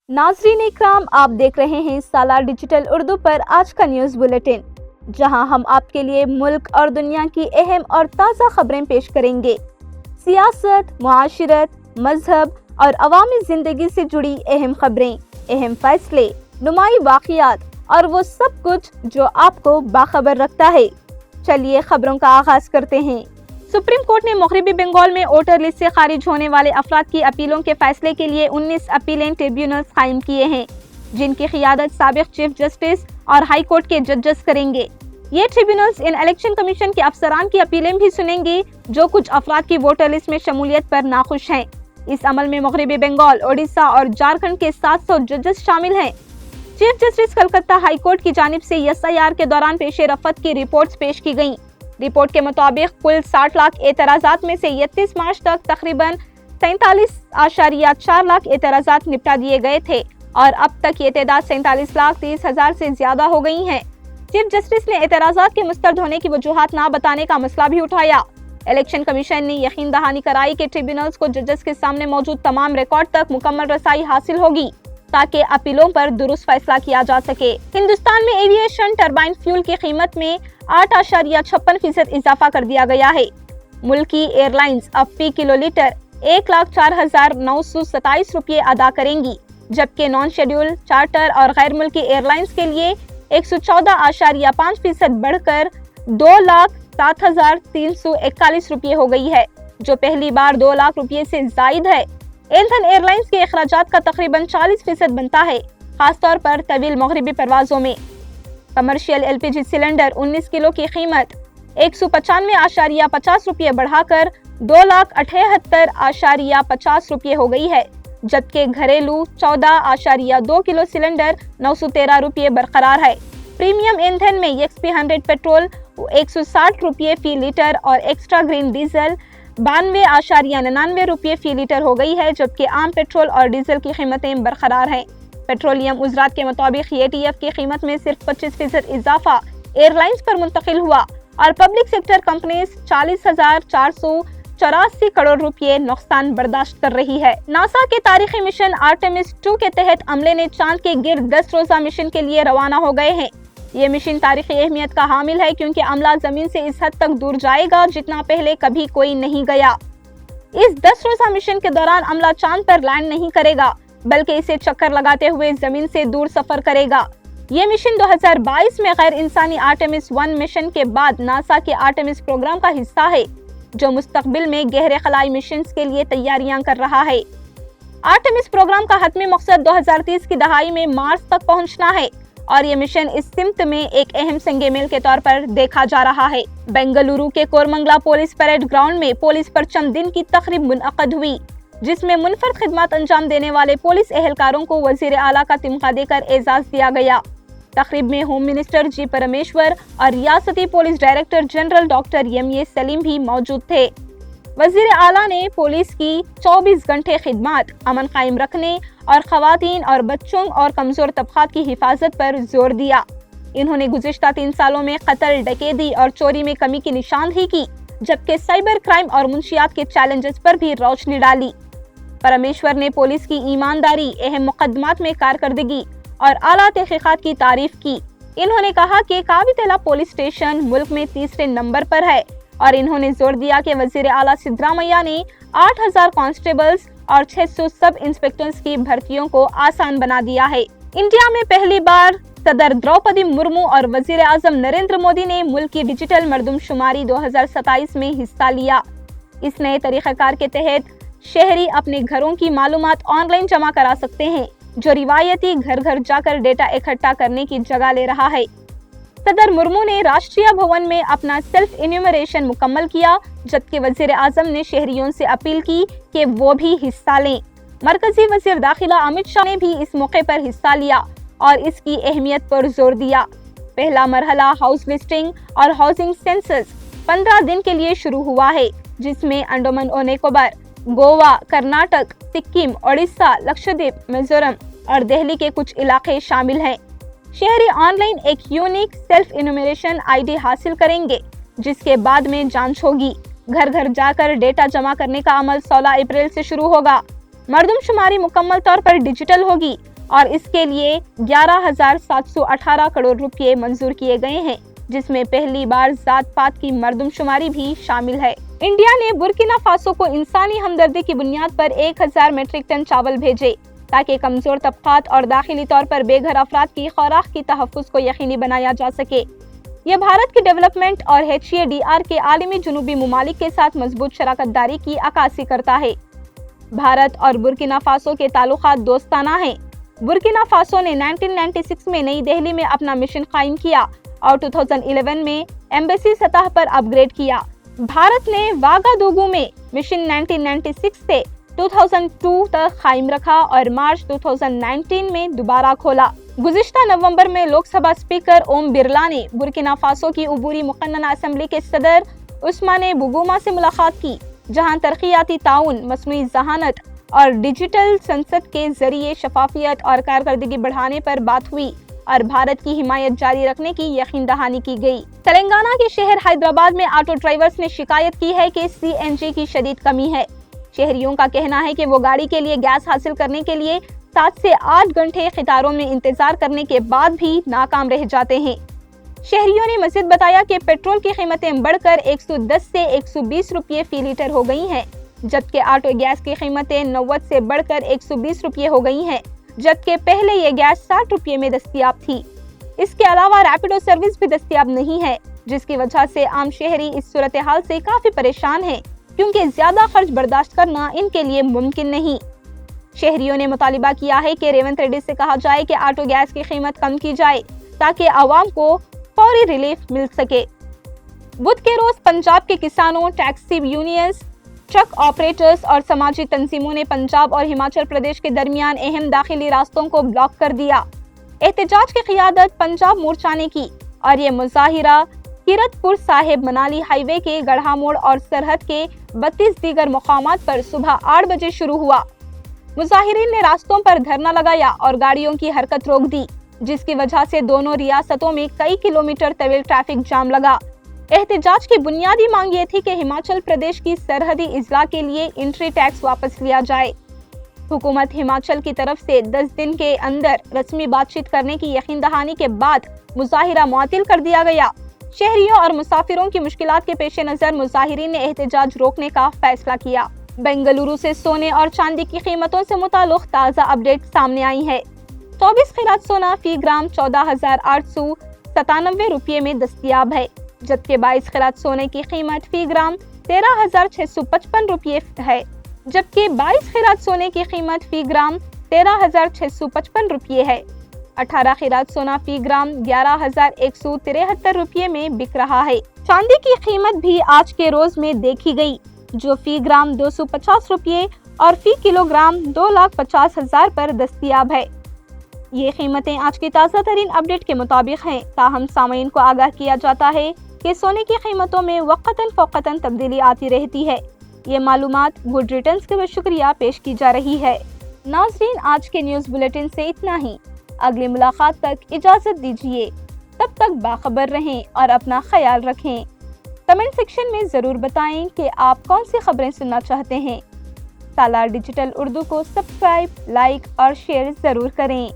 नाज़रीन इकराम, आप देख रहे हैं सालार डिजिटल उर्दू पर आज का न्यूज़ बुलेटिन, जहां हम आपके लिए मुल्क और दुनिया की अहम और ताज़ा खबरें पेश करेंगे। सियासत, मुआशरत, मजहब और अवामी ज़िंदगी से जुड़ी अहम खबरें, अहम फैसले, नुमाई वाक़ियात और वो सब कुछ जो आपको बाखबर रखता है। चलिए खबरों का आगाज़ करते हैं। सुप्रीम कोर्ट ने मगरबी बंगाल में वोटर लिस्ट से खारिज होने वाले अफराद की अपीलों के फैसले के लिए 19 अपीलेट ट्रिब्यूनल्स कायम किए हैं, जिनकी क़ियादत साबिक़ चीफ जस्टिस और हाई कोर्ट के जजेस करेंगे। ये ट्रिब्यूनल्स इन इलेक्शन कमीशन के अफसरान की अपीलें भी सुनेंगे जो कुछ अफराद की वोटर लिस्ट में शमूलियत पर नाखुश हैं। इस अमल में मगरबी बंगाल, ओडिशा और झारखंड के 700 जजेस शामिल हैं। Chief justice Calcutta high court की जानिब से SIR के दौरान पेश रफत की रिपोर्ट्स पेश की गयी। रिपोर्ट के मुताबिक कुल 60 लाख एतराज़ात में से 31 मार्च तक तकरीबन 47.4 लाख एतराज़ात निपटा दिए गए थे और अब तक ये तादाद 47,30,000 से ज्यादा हो गई है। चीफ जस्टिस ने एतराज़ात के मुस्तरद होने की वजूहात ना बताने का मसला भी उठाया। इलेक्शन कमीशन ने यकीन दहानी कराई कि ट्रिब्यूनल्स को जजेस के सामने मौजूद तमाम रिकॉर्ड तक मुकम्मल रसाई हासिल होगी ताकि अपीलों पर दुरुस्त फैसला किया जा सके। हिंदुस्तान में एविएशन टरबाइन फ्यूल की कीमत में 8.56% इजाफा कर दिया गया है। मुल्की एयरलाइंस अब फी किलोलीटर 1,04,927 रुपये अदा करेंगी, जबकि नॉन शेड्यूल, चार्टर और गैर मुल्की एयरलाइंस के लिए 114.5% बढ़कर 2,07,341 रुपये हो गई है, जो पहली बार 2 लाख रुपये से जायद है। ईंधन एयरलाइंस के अखराजात का तकरीबन 40% बनता है, खासतौर पर तवील मगरबी परवाजों में। कमर्शियल LPG सिलेंडर 19 किलो की कीमत 195.50 रुपये बढ़ाकर 2,78.50 रुपये हो गई है, जबकि घरेलू 14.2 किलो सिलेंडर 913 रुपये बरकरार है। प्रीमियम ईंधन में XP 100 पेट्रोल 160 रुपये फी लीटर और एक्स्ट्रा ग्रीन डीजल 92.99 रुपये फी लीटर हो गई है, जबकि आम पेट्रोल और डीजल की कीमतें बरकरार हैं। पेट्रोलियम उजरात के मुताबिक ATF की कीमत में सिर्फ 25% इजाफा एयरलाइंस पर मुंतकिल हुआ और पब्लिक सेक्टर कंपनीज 40,484 करोड़ रुपये नुकसान बर्दाश्त कर रही है। नासा के तारीखी मिशन आर्टेमिस 2 के तहत अमले ने चांद के गिर्द 10 रोजा मिशन के लिए रवाना हो गए हैं। ये मिशन तारीखी अहमियत का हामिल है क्योंकि अमला जमीन से इस हद तक दूर जाएगा जितना पहले कभी कोई नहीं गया। इस 10 रोजा मिशन के दौरान अमला चांद पर लैंड नहीं करेगा, बल्कि इसे चक्कर लगाते हुए जमीन से दूर सफर करेगा। ये मिशन 2022 में गैर इंसानी आर्टेमिस 1 मिशन के बाद नासा के आर्टेमिस प्रोग्राम का हिस्सा है, जो मुस्तकबिल में गहरे खलाई मिशन के लिए तैयारियां कर रहा है। आर्टेमिस प्रोग्राम का हतमी मकसद 2030 की दहाई में मार्स तक पहुंचना है और ये मिशन इस सिमत में एक अहम संगे मेल के तौर पर देखा जा रहा है। बेंगलुरु के कोरमंगला पुलिस परेड ग्राउंड में पुलिस परचम दिन की तकरीब मुनअक़द हुई, जिसमें मुनफरद खिदमत अंजाम देने वाले पुलिस एहलकारों को वजीर आला का तिमका देकर एजाज दिया गया। तकरीब में होम मिनिस्टर जी परमेश्वर और रियासती police director general doctor MA Salim भी मौजूद थे। वजीर आला ने पुलिस की 24 घंटे खिदमत, अमन कायम रखने और खवातीन और बच्चों और कमजोर तबकात की हिफाजत पर जोर दिया। इन्होंने गुज़िश्ता 3 सालों में कत्ल, डकैती और चोरी में कमी की निशानदेही की, जबकि साइबर क्राइम और मुंशियात के चैलेंजेस पर भी रोशनी डाली। परमेश्वर ने पुलिस की ईमानदारी, अहम मुकदमात में कारकर्दगी और आला तहकीकात की तारीफ की। इन्होंने कहा कि काबितला पुलिस स्टेशन मुल्क में 3रे नंबर पर है और इन्होंने जोर दिया कि वजीर आला सिद्धरामैया ने 8,000 कांस्टेबल्स और 600 सब इंस्पेक्टर्स की भर्तियों को आसान बना दिया है। इंडिया में पहली बार सदर द्रौपदी मुर्मू और वजीर आजम नरेंद्र मोदी ने मुल्क की डिजिटल मरदमशुमारी 2027 में हिस्सा लिया। इस नए तरीक़ाकार के तहत शहरी अपने घरों की मालूमात ऑनलाइन जमा करा सकते हैं, जो रिवायती घर घर जाकर डेटा इकट्ठा करने की जगह ले रहा है। सदर मुर्मू ने राष्ट्रीय भवन में अपना सेल्फ इन्यूमरेशन मुकम्मल किया, जबकि वजीर आजम ने शहरियों से अपील की कि वो भी हिस्सा लें। मरकजी वजीर दाखिला अमित शाह ने भी इस मौके पर हिस्सा लिया और इसकी अहमियत पर जोर दिया। पहला मरहला हाउस लिस्टिंग और हाउसिंग सेंसस 15 दिन के लिए शुरू हुआ है, जिसमें अंडमान और निकोबार, गोवा, कर्नाटक, सिक्किम, ओडिशा, लक्षद्वीप, मिजोरम और दिल्ली के कुछ इलाके शामिल हैं। शहरी ऑनलाइन एक यूनिक सेल्फ इन्यूमरेशन ID हासिल करेंगे, जिसके बाद में जांच होगी। घर घर जाकर डेटा जमा करने का अमल 16 अप्रैल से शुरू होगा। मरदम शुमारी मुकम्मल तौर पर डिजिटल होगी और इसके लिए 11,718 करोड़ रुपए मंजूर किए गए हैं, जिसमें पहली बार जात पात की मरदम शुमारी भी शामिल है। इंडिया ने बुर्किना फासो को इंसानी हमदर्दी की बुनियाद पर 1000 मीट्रिक टन चावल भेजे ताकि कमजोर तबकात और दाखिली तौर पर बेघर अफराद की खुराक की तहफ़्फ़ुज़ को यकीनी बनाया जा सके। यह भारत की डेवलपमेंट और HADR के आलमी जुनूबी मुमालिक के साथ मजबूत शराकत दारी की अक्कासी करता है। भारत और बुर्किना फासो के ताल्लुकात दोस्ताना हैं। बुर्किना फासो ने 1996 में नई दिल्ली में अपना मिशन कायम किया और 2011 में एम्बेसी सतह पर अपग्रेड किया। भारत ने वागादुगू में मिशन 1996 से 2002 तक कायम रखा और मार्च 2019 में दोबारा खोला। गुज़िश्ता नवंबर में लोकसभा स्पीकर ओम बिरला ने बुर्किना फासो की उबूरी मुक़न्नना असेंबली के सदर उस्माने बुगुमा से मुलाकात की, जहां तरक्याती ताउन, मसनूई ज़हानत और डिजिटल संसद के जरिए शफाफियत और कारकर्दगी बढ़ाने पर बात हुई और भारत की हिमायत जारी रखने की यकीन दहानी की गई। तेलंगाना के शहर हैदराबाद में ऑटो ड्राइवर्स ने शिकायत की है कि CNG की शदीद कमी है। शहरियों का कहना है कि वो गाड़ी के लिए गैस हासिल करने के लिए 7 से 8 घंटे कतारों में इंतजार करने के बाद भी नाकाम रह जाते हैं। शहरियों ने मजीद बताया कि पेट्रोल की कीमतें बढ़कर 110 से 120 रुपये फी लीटर हो गई हैं, जबकि ऑटो गैस की कीमतें 90 से बढ़कर 120 रुपये हो गई हैं, जबकि पहले ये गैस 60 रुपये में दस्तयाब थी। इसके अलावा रैपिडो सर्विस भी दस्तयाब नहीं है, जिसकी वजह से आम शहरी इस सूरत हाल से काफी परेशान हैं, क्योंकि ज्यादा खर्च बर्दाश्त करना इनके लिए मुमकिन नहीं। शहरियों ने मुतालिबा किया है कि रेवंत रेड्डी से कहा जाए कि ऑटो गैस की कीमत कम की जाए ताकि आवाम को फौरी रिलीफ मिल सके। बुध के रोज पंजाब के किसानों, टैक्सी यूनियंस, ट्रक ऑपरेटर्स और समाजी तंजीमों ने पंजाब और हिमाचल प्रदेश के दरमियान अहम दाखिली रास्तों को ब्लॉक कर दिया। एहतजाज की क़ियादत पंजाब मोर्चा ने की और ये मुजाहिरा कीरतपुर साहिब मनाली हाईवे के गढ़ा मोड़ और सरहद के 32 दीगर मुकामात पर सुबह 8 बजे शुरू हुआ। मुजाहिरीन ने रास्तों पर धरना लगाया और गाड़ियों की हरकत रोक दी, जिसकी वजह से दोनों रियासतों में कई किलोमीटर तवील ट्रैफिक जाम लगा। एहतजाज की बुनियादी मांग ये थी कि हिमाचल प्रदेश की सरहदी इजला के लिए एंट्री टैक्स वापस लिया जाए। हुकूमत हिमाचल की तरफ से 10 दिन के अंदर रस्मी बातचीत करने की यकीन दहानी के बाद मुजाहिरा मुअत्तल कर दिया गया। शहरियों और मुसाफिरों की मुश्किलात के पेश नजर मुजाहिरीन ने एहतजाज रोकने का फैसला किया। बेंगलुरु से सोने और चांदी की कीमतों से मुताल्लिक ताज़ा अपडेट सामने आई है। 24 कैरेट सोना फी ग्राम 14,897 रुपये में दस्तयाब है, जबकि 22 कैरेट सोने की कीमत फी ग्राम 13,655 रुपये है, जबकि 22 कैरेट सोने की कीमत फी ग्राम 13,655 रुपये है। 18 कैरेट सोना फी ग्राम 11,173 रुपये में बिक रहा है। चांदी की कीमत भी आज के रोज में देखी गई, जो फी ग्राम 250 रुपये और फी किलोग्राम 2,50,000 पर दस्तयाब है। ये कीमतें आज की ताज़ा तरीन अपडेट के मुताबिक हैं। ताहम सामीन को आगाह किया जाता है कि सोने की कीमतों में वक़्तन फ़ौक़तन तब्दीली आती रहती है। ये मालूमात गुड रिटर्न्स के शुक्रिया पेश की जा रही है। नाज़रीन, आज के न्यूज़ बुलेटिन से इतना ही। अगली मुलाकात तक इजाज़त दीजिए। तब तक बाखबर रहें और अपना ख्याल रखें। कमेंट सेक्शन में ज़रूर बताएं कि आप कौन सी खबरें सुनना चाहते हैं। सालार डिजिटल उर्दू को सब्सक्राइब, लाइक और शेयर ज़रूर करें।